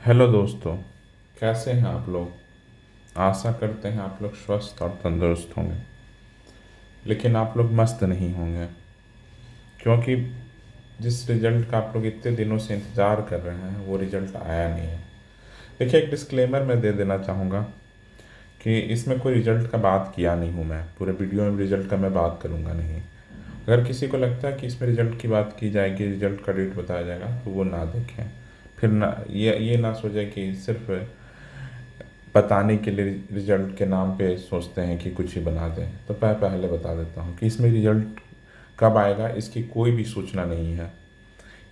Hello दोस्तों। कैसे हैं आप लोग। आशा करते हैं आप लोग स्वस्थ और तंदुरुस्त होंगे, लेकिन आप लोग मस्त नहीं होंगे, क्योंकि जिस रिज़ल्ट का आप लोग इतने दिनों से इंतज़ार कर रहे हैं वो रिज़ल्ट आया नहीं है। देखिए, एक डिस्क्लेमर मैं दे देना चाहूँगा कि इसमें कोई रिज़ल्ट का बात किया नहीं हूँ। मैं पूरे वीडियो में रिज़ल्ट का मैं बात करूँगा नहीं। अगर किसी को लगता है कि इसमें रिज़ल्ट की बात की जाएगी, रिज़ल्ट का डेट बताया जाएगा, तो वो ना देखें। फिर ना ये ना सोचें कि सिर्फ बताने के लिए रिजल्ट के नाम पे सोचते हैं कि कुछ ही बना दें। तो मैं पहले बता देता हूँ कि इसमें रिजल्ट कब आएगा इसकी कोई भी सूचना नहीं है।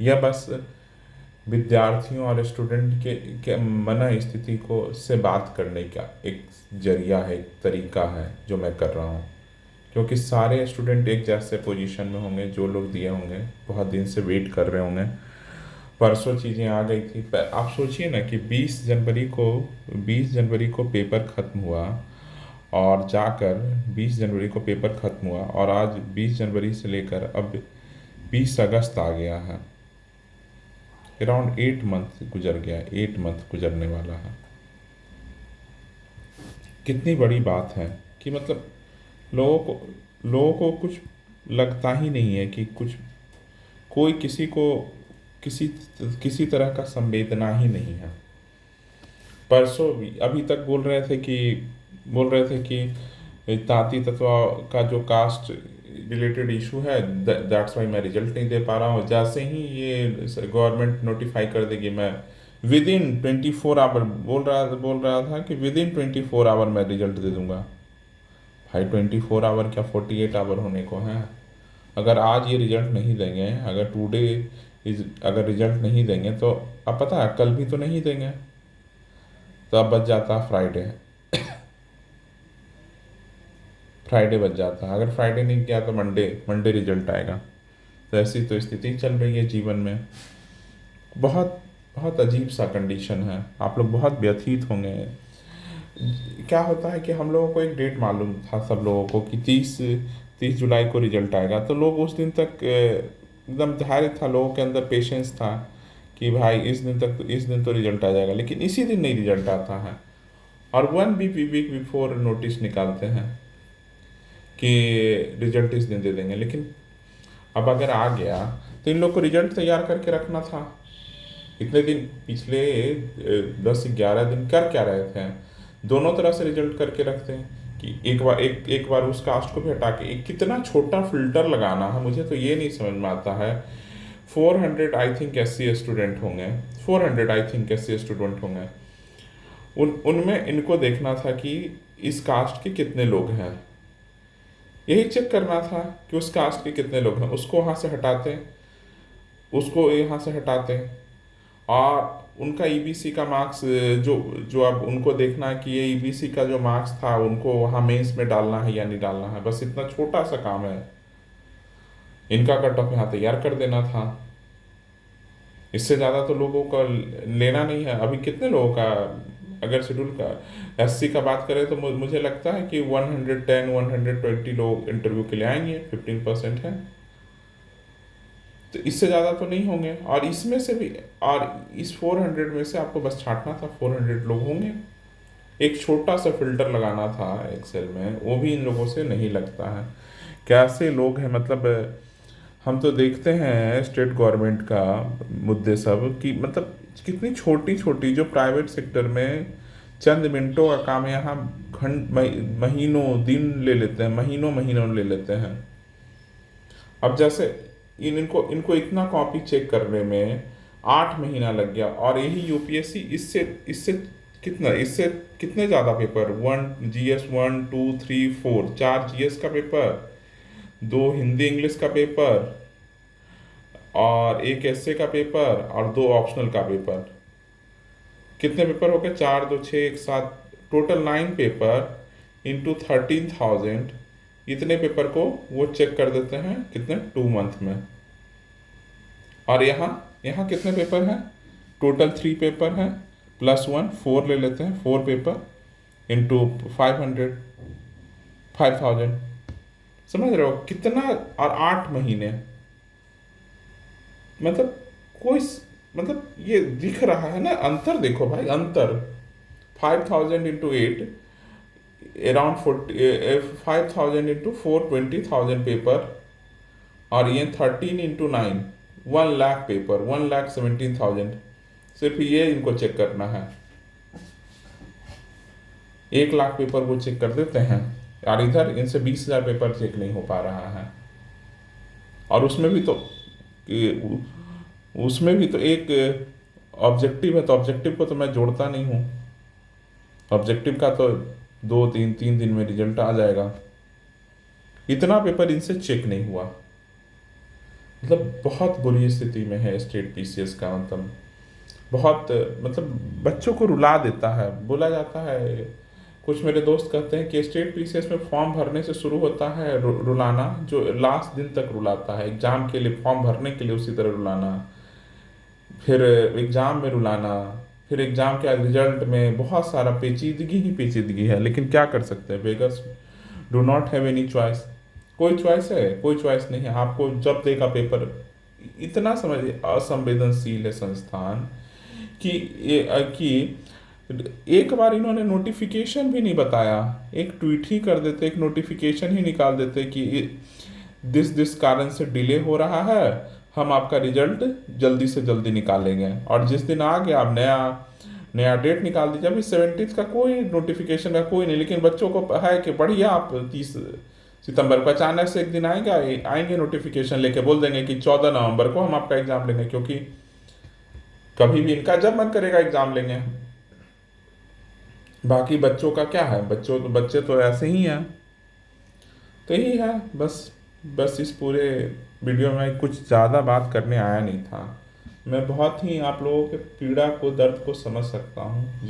यह बस विद्यार्थियों और स्टूडेंट के मन स्थिति को से बात करने का एक जरिया है, एक तरीका है जो मैं कर रहा हूँ। क्योंकि सारे स्टूडेंट एक जैसे पोजीशन में होंगे, जो लोग दिए होंगे बहुत दिन से वेट कर रहे होंगे। परसों चीज़ें आ गई थी। आप सोचिए ना कि 20 जनवरी को पेपर ख़त्म हुआ, और जाकर 20 जनवरी को पेपर ख़त्म हुआ और आज 20 जनवरी से लेकर अब 20 अगस्त आ गया है। अराउंड 8 मंथ गुजर गया, 8 मंथ गुजरने वाला है। कितनी बड़ी बात है कि मतलब लोगों को लोगों को कुछ लगता ही नहीं है कि कुछ कोई किसी को किसी किसी तरह का संवेदना ही नहीं है। परसों भी अभी तक बोल रहे थे कि ताती तत्वा का जो कास्ट रिलेटेड इशू है, दैट्स वाई मैं रिजल्ट नहीं दे पा रहा हूँ। जैसे ही ये गवर्नमेंट नोटिफाई कर देगी, मैं विद इन 24 आवर बोल रहा था कि विद इन 24 आवर मैं रिजल्ट दे दूंगा। भाई 24 आवर क्या 48 आवर होने को है। अगर आज ये रिजल्ट नहीं देंगे, अगर टुडे इज अगर रिजल्ट नहीं देंगे तो अब पता है कल भी तो नहीं देंगे। तो अब बच जाता फ्राइडे। फ्राइडे बच जाता है। अगर फ्राइडे नहीं किया तो मंडे मंडे रिजल्ट आएगा। तो ऐसी तो स्थिति चल रही है जीवन में। बहुत बहुत अजीब सा कंडीशन है। आप लोग बहुत व्यथित होंगे। क्या होता है कि हम लोगों को एक डेट मालूम था, सब लोगों को, कि 30 जुलाई को रिजल्ट आएगा। तो लोग उस दिन तक एकदम धैर्य था, लोगों के अंदर पेशेंस था कि भाई इस दिन तो रिजल्ट आ जाएगा। लेकिन इसी दिन नहीं रिजल्ट आता है, और वन वीक बिफोर नोटिस निकालते हैं कि रिजल्ट इस दिन दे देंगे। लेकिन अब अगर आ गया तो इन लोग को रिजल्ट तैयार करके रखना था। इतने दिन पिछले 10-11 दिन कर क्या रहे थे। दोनों तरह से रिजल्ट करके रखते हैं कि एक बार उस कास्ट को भी हटा के एक कितना छोटा फिल्टर लगाना है, मुझे तो ये नहीं समझ में आता है। 400 आई थिंक SC स्टूडेंट होंगे, 400 आई थिंक SC स्टूडेंट होंगे। उनमें इनको देखना था कि इस कास्ट के कितने लोग हैं। यही चेक करना था कि उस कास्ट के कितने लोग हैं। उसको वहाँ से हटाते, उसको यहाँ से हटाते, और उनका ईबीसी का मार्क्स, जो जो अब उनको देखना है कि ये ईबीसी का जो मार्क्स था उनको वहाँ मेंस में डालना है या नहीं डालना है। बस इतना छोटा सा काम है। इनका कट ऑफ यहाँ तैयार कर देना था। इससे ज़्यादा तो लोगों का लेना नहीं है। अभी कितने लोगों का, अगर शेड्यूल का SC का बात करें तो मुझे लगता है कि 110-120 लोग इंटरव्यू के लिए आएंगे, 15% है। तो इससे ज़्यादा तो नहीं होंगे। और इसमें से भी, और इस 400 में से आपको बस छांटना था, 400 लोग होंगे। एक छोटा सा फिल्टर लगाना था एक्सेल में, वो भी इन लोगों से नहीं लगता है। कैसे लोग हैं मतलब। हम तो देखते हैं स्टेट गवर्नमेंट का मुद्दे सब कि मतलब कितनी छोटी छोटी, जो प्राइवेट सेक्टर में चंद मिनटों का काम है, यहाँ महीनों दिन ले लेते हैं, महीनों महीनों ले लेते हैं। अब जैसे इनको इनको इतना कॉपी चेक करने में 8 महीना लग गया, और यही यूपीएससी इससे इससे कितने ज़्यादा पेपर, वन GS 1 2 3 4, 4 GS का पेपर, 2 हिंदी इंग्लिश का पेपर, और एक essay का पेपर, और 2 ऑप्शनल का पेपर। कितने पेपर हो गए, 4 2 6 एक साथ, टोटल 9 पेपर इंटू 13,000। इतने पेपर को वो चेक कर देते हैं कितने, 2 मंथ में। और यहाँ यहाँ कितने पेपर हैं, टोटल 3 पेपर हैं, +1 4 ले लेते हैं, 4 पेपर इंटू 500 समझ रहे हो कितना। और 8 महीने, मतलब कोई मतलब ये दिख रहा है ना अंतर, देखो भाई अंतर, 5,000 इंटू 8, अराउंड 5,000 इंटू 4, 20,000 पेपर, और ये 13 इंटू 9, 1 लाख पेपर, 1,17,000। सिर्फ ये इनको चेक करना है, 1 लाख पेपर वो चेक कर देते हैं, और इधर इनसे 20,000 पेपर चेक नहीं हो पा रहा है। और उसमें भी तो एक ऑब्जेक्टिव है, तो ऑब्जेक्टिव को तो मैं जोड़ता नहीं हूँ, ऑब्जेक्टिव का तो 2 3 दिन में रिजल्ट आ जाएगा। इतना पेपर इनसे चेक नहीं हुआ, मतलब बहुत बुरी स्थिति में है स्टेट पीसीएस का। मतलब बहुत, मतलब बच्चों को रुला देता है। बोला जाता है, कुछ मेरे दोस्त कहते हैं कि स्टेट पीसीएस में फॉर्म भरने से शुरू होता है रुलाना, जो लास्ट दिन तक रुलाता है। एग्जाम के लिए, फॉर्म भरने के लिए उसी तरह रुलाना, फिर एग्जाम में रुलाना, फिर एग्जाम के रिजल्ट में बहुत सारा पेचीदगी ही पेचीदगी है। लेकिन क्या कर सकते हैं, beggars do not have any choice. कोई चॉइस है? कोई चॉइस नहीं है। आपको जब देगा पेपर, इतना समझिए असंवेदनशील है संस्थान कि एक बार इन्होंने नोटिफिकेशन भी नहीं बताया, एक ट्वीट ही कर देते, एक नोटिफिकेशन ही निकाल देते कि दिस कारण से डिले हो रहा है, हम आपका रिजल्ट जल्दी से जल्दी निकालेंगे। और जिस दिन आ गया, अब नया नया डेट निकाल दीजिए। अभी 17 का कोई नोटिफिकेशन का कोई नहीं, लेकिन बच्चों को है कि बढ़िया, आप 30 सितंबर को अचानक से एक दिन आएंगे नोटिफिकेशन लेके, बोल देंगे कि 14 नवंबर को हम आपका एग्जाम लेंगे, क्योंकि कभी भी इनका जब मन करेगा एग्जाम लेंगे। बाकी बच्चों का क्या है, बच्चे तो ऐसे ही हैं। तो यही है बस इस पूरे वीडियो में कुछ ज़्यादा बात करने आया नहीं था। मैं बहुत ही आप लोगों के पीड़ा को, दर्द को समझ सकता हूँ।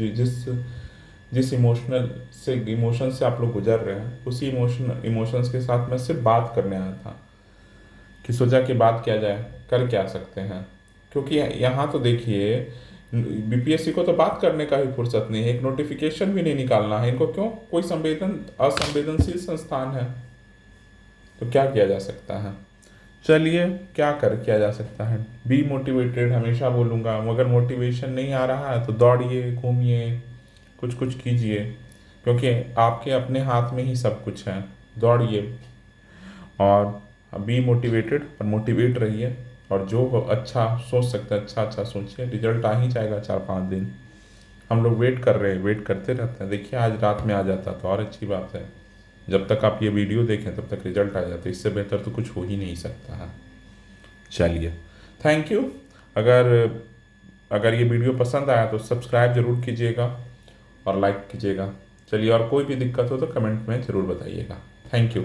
जिस इमोशन से आप लोग गुजर रहे हैं, उसी इमोशंस के साथ मैं सिर्फ बात करने आया था, कि सोचा कि बात किया जाए, कर क्या सकते हैं। क्योंकि यहाँ तो देखिए, बीपीएससी को तो बात करने का भी फुर्सत नहीं है, एक नोटिफिकेशन भी नहीं निकालना है इनको। क्यों? कोई असंवेदनशील संस्थान है। तो क्या किया जा सकता है? चलिए, किया जा सकता है। बी मोटिवेटेड हमेशा बोलूँगा। अगर मोटिवेशन नहीं आ रहा है तो दौड़िए, घूमिए, कुछ कुछ कीजिए, क्योंकि आपके अपने हाथ में ही सब कुछ है। दौड़िए और बी मोटिवेटेड, और मोटिवेट रहिए, और जो अच्छा सोच सकते हैं अच्छा सोचिए। रिजल्ट आ ही जाएगा 4 5 दिन। हम लोग वेट कर रहे हैं, वेट करते रहते हैं। देखिए, आज रात में आ जाता तो और अच्छी बात है। जब तक आप ये वीडियो देखें तब तक रिजल्ट आ जाता, इससे बेहतर तो कुछ हो ही नहीं सकता है। चलिए, थैंक यू। अगर ये वीडियो पसंद आया तो सब्सक्राइब ज़रूर कीजिएगा और लाइक कीजिएगा। चलिए, और कोई भी दिक्कत हो तो कमेंट में ज़रूर बताइएगा। Thank you.